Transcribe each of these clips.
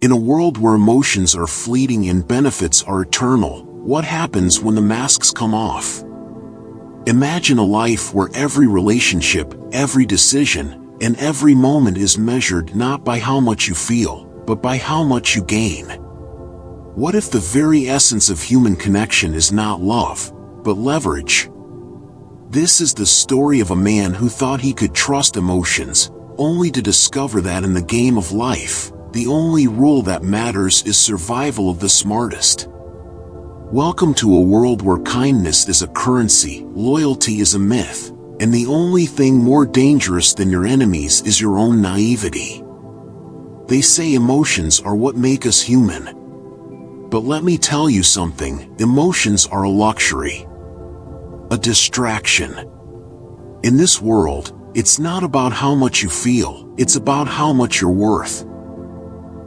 In a world where emotions are fleeting and benefits are eternal, what happens when the masks come off? Imagine a life where every relationship, every decision, and every moment is measured not by how much you feel, but by how much you gain. What if the very essence of human connection is not love, but leverage? This is the story of a man who thought he could trust emotions, only to discover that in the game of life, the only rule that matters is survival of the smartest. Welcome to a world where kindness is a currency, loyalty is a myth, and the only thing more dangerous than your enemies is your own naivety. They say emotions are what make us human. But let me tell you something, emotions are a luxury. A distraction. In this world, it's not about how much you feel, it's about how much you're worth.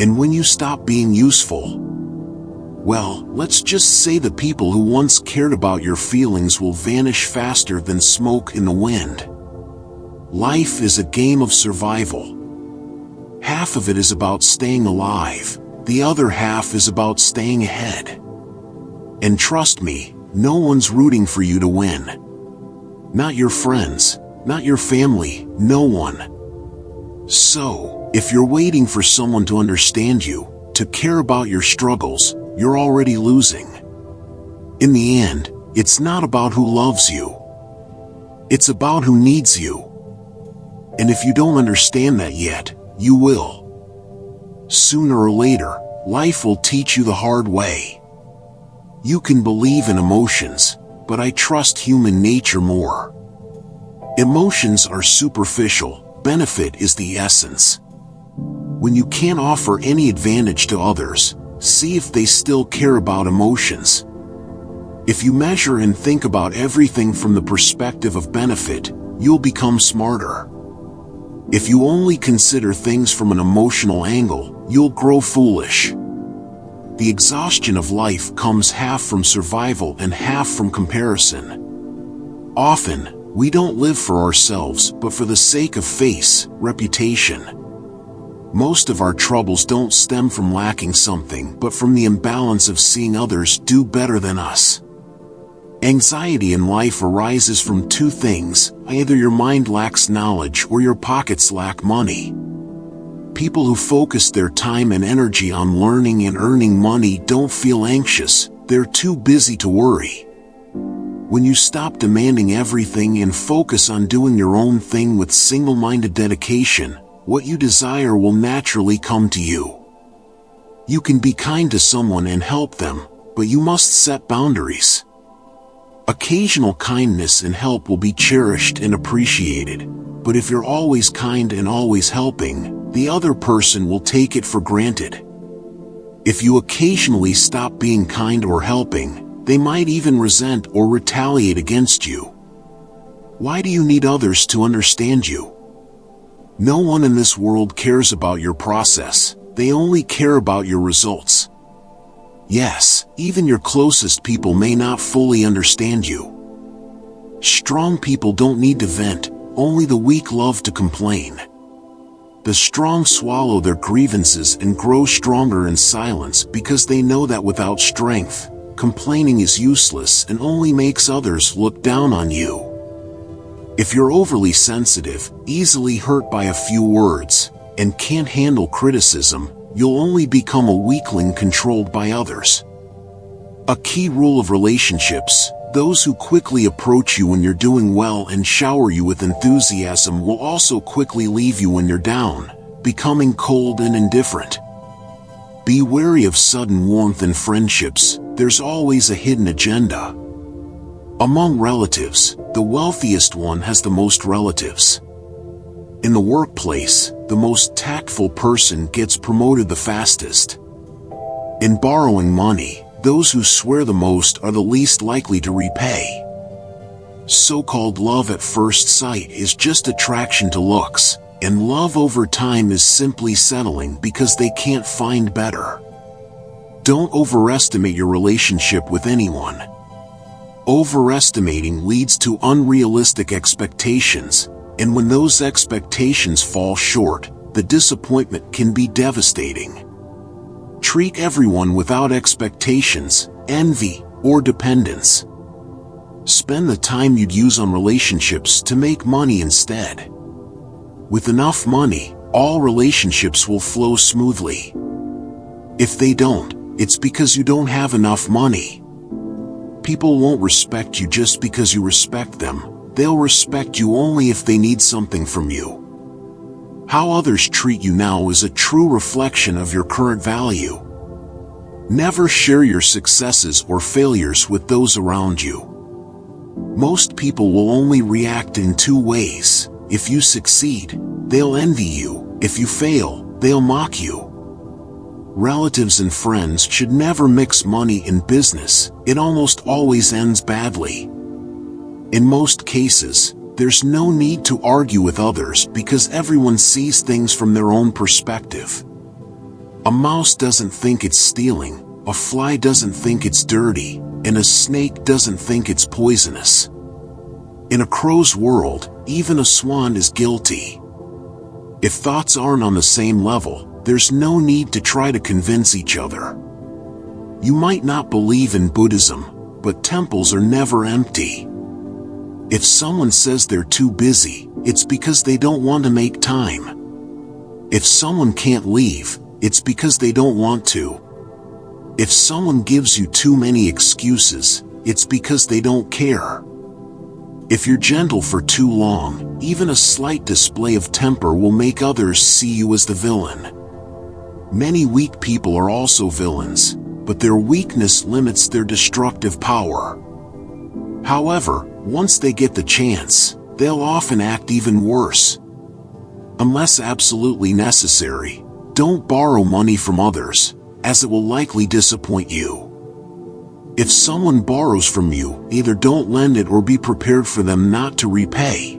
And when you stop being useful, well, let's just say the people who once cared about your feelings will vanish faster than smoke in the wind. Life is a game of survival. Half of it is about staying alive, the other half is about staying ahead. And trust me, no one's rooting for you to win. Not your friends, not your family, no one. So, if you're waiting for someone to understand you, to care about your struggles, you're already losing. In the end, it's not about who loves you. It's about who needs you. And if you don't understand that yet, you will. Sooner or later, life will teach you the hard way. You can believe in emotions, but I trust human nature more. Emotions are superficial, benefit is the essence. When you can't offer any advantage to others, see if they still care about emotions. If you measure and think about everything from the perspective of benefit, you'll become smarter. If you only consider things from an emotional angle, you'll grow foolish. The exhaustion of life comes half from survival and half from comparison. Often, we don't live for ourselves but for the sake of face, reputation. Most of our troubles don't stem from lacking something but from the imbalance of seeing others do better than us. Anxiety in life arises from two things: either your mind lacks knowledge or your pockets lack money. People who focus their time and energy on learning and earning money don't feel anxious, they're too busy to worry. When you stop demanding everything and focus on doing your own thing with single-minded dedication, what you desire will naturally come to you. You can be kind to someone and help them, but you must set boundaries. Occasional kindness and help will be cherished and appreciated, but if you're always kind and always helping, the other person will take it for granted. If you occasionally stop being kind or helping, they might even resent or retaliate against you. Why do you need others to understand you? No one in this world cares about your process, they only care about your results. Yes, even your closest people may not fully understand you. Strong people don't need to vent, only the weak love to complain. The strong swallow their grievances and grow stronger in silence because they know that without strength, complaining is useless and only makes others look down on you. If you're overly sensitive, easily hurt by a few words, and can't handle criticism, you'll only become a weakling controlled by others. A key rule of relationships: those who quickly approach you when you're doing well and shower you with enthusiasm will also quickly leave you when you're down, becoming cold and indifferent. Be wary of sudden warmth in friendships, there's always a hidden agenda. Among relatives, the wealthiest one has the most relatives. In the workplace, the most tactful person gets promoted the fastest. In borrowing money, those who swear the most are the least likely to repay. So-called love at first sight is just attraction to looks, and love over time is simply settling because they can't find better. Don't overestimate your relationship with anyone. Overestimating leads to unrealistic expectations, and when those expectations fall short, the disappointment can be devastating. treat everyone without expectations, envy, or dependence. Spend the time you'd use on relationships to make money instead. With enough money, all relationships will flow smoothly. If they don't, it's because you don't have enough money. People won't respect you just because you respect them. They'll respect you only if they need something from you. How others treat you now is a true reflection of your current value. Never share your successes or failures with those around you. Most people will only react in two ways. If you succeed, they'll envy you. If you fail, they'll mock you. Relatives and friends should never mix money and business. It almost always ends badly. In most cases, there's no need to argue with others because everyone sees things from their own perspective. A mouse doesn't think it's stealing, a fly doesn't think it's dirty, and a snake doesn't think it's poisonous. In a crow's world, even a swan is guilty. If thoughts aren't on the same level, there's no need to try to convince each other. You might not believe in Buddhism, but temples are never empty. If someone says they're too busy, it's because they don't want to make time. If someone can't leave, it's because they don't want to. If someone gives you too many excuses, it's because they don't care. If you're gentle for too long, even a slight display of temper will make others see you as the villain. Many weak people are also villains, but their weakness limits their destructive power. However, once they get the chance, they'll often act even worse. Unless absolutely necessary, don't borrow money from others, as it will likely disappoint you. If someone borrows from you, either don't lend it or be prepared for them not to repay.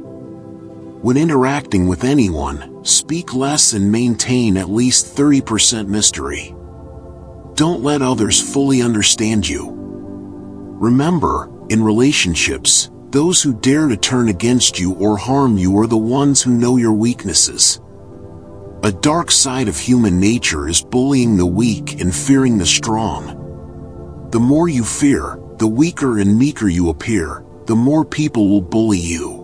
When interacting with anyone, speak less and maintain at least 30% mystery. Don't let others fully understand you. Remember, in relationships, those who dare to turn against you or harm you are the ones who know your weaknesses. A dark side of human nature is bullying the weak and fearing the strong. The more you fear, the weaker and meeker you appear, the more people will bully you.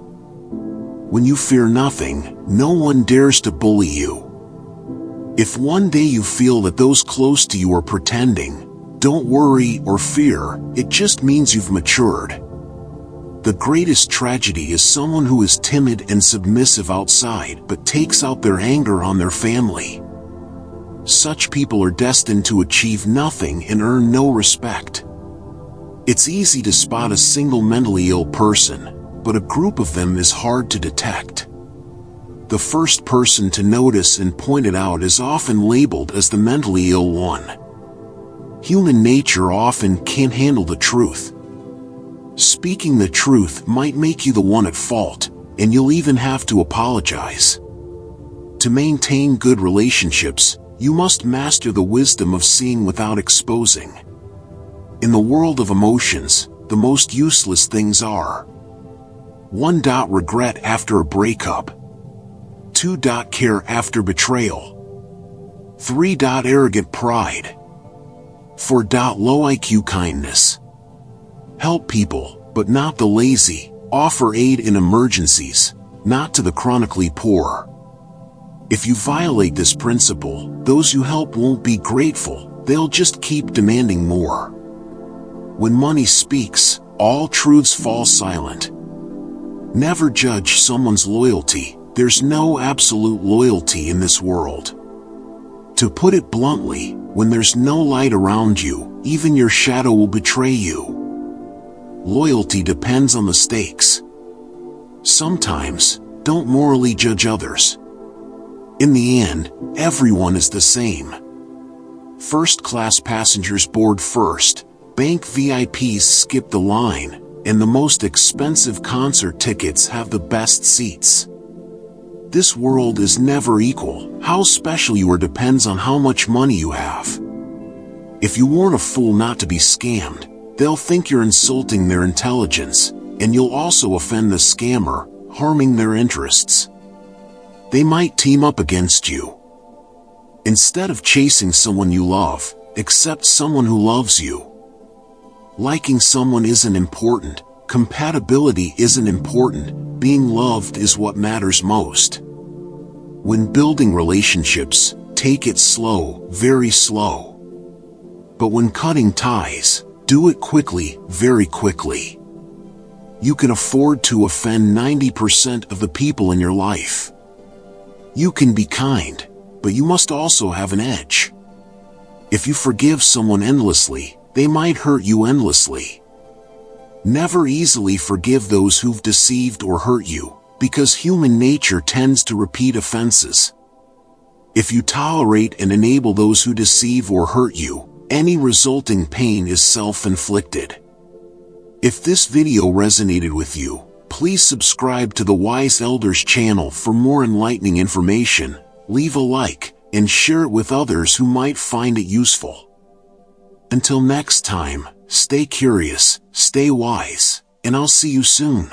When you fear nothing, no one dares to bully you. If one day you feel that those close to you are pretending, don't worry or fear, it just means you've matured. The greatest tragedy is someone who is timid and submissive outside but takes out their anger on their family. Such people are destined to achieve nothing and earn no respect. It's easy to spot a single mentally ill person, but a group of them is hard to detect. The first person to notice and point it out is often labeled as the mentally ill one. Human nature often can't handle the truth. Speaking the truth might make you the one at fault, and you'll even have to apologize. To maintain good relationships, you must master the wisdom of seeing without exposing. In the world of emotions, the most useless things are 1. Regret after a breakup. 2. Care after betrayal. 3. Arrogant pride. 4. Low IQ kindness. Help people, but not the lazy. Offer aid in emergencies, not to the chronically poor. If you violate this principle, those you help won't be grateful, they'll just keep demanding more. When money speaks, all truths fall silent. Never judge someone's loyalty. There's no absolute loyalty in this world. To put it bluntly, when there's no light around you, even your shadow will betray you. Loyalty depends on the stakes. Sometimes, don't morally judge others. In the end, everyone is the same. First-class passengers board first, bank VIPs skip the line, and the most expensive concert tickets have the best seats. This world is never equal. How special you are depends on how much money you have. If you warn a fool not to be scammed, they'll think you're insulting their intelligence, and you'll also offend the scammer, harming their interests. They might team up against you. Instead of chasing someone you love, Accept someone who loves you. Liking someone isn't important. Compatibility isn't important. Being loved is what matters most. When building relationships, take it slow, very slow. But when cutting ties, do it quickly, very quickly. You can afford to offend 90% of the people in your life. You can be kind, but you must also have an edge. If you forgive someone endlessly, they might hurt you endlessly. Never easily forgive those who've deceived or hurt you, because human nature tends to repeat offenses. If you tolerate and enable those who deceive or hurt you, any resulting pain is self-inflicted. If this video resonated with you, please subscribe to the Wise Elders channel for more enlightening information, leave a like, and share it with others who might find it useful. Until next time, stay curious, stay wise, and I'll see you soon.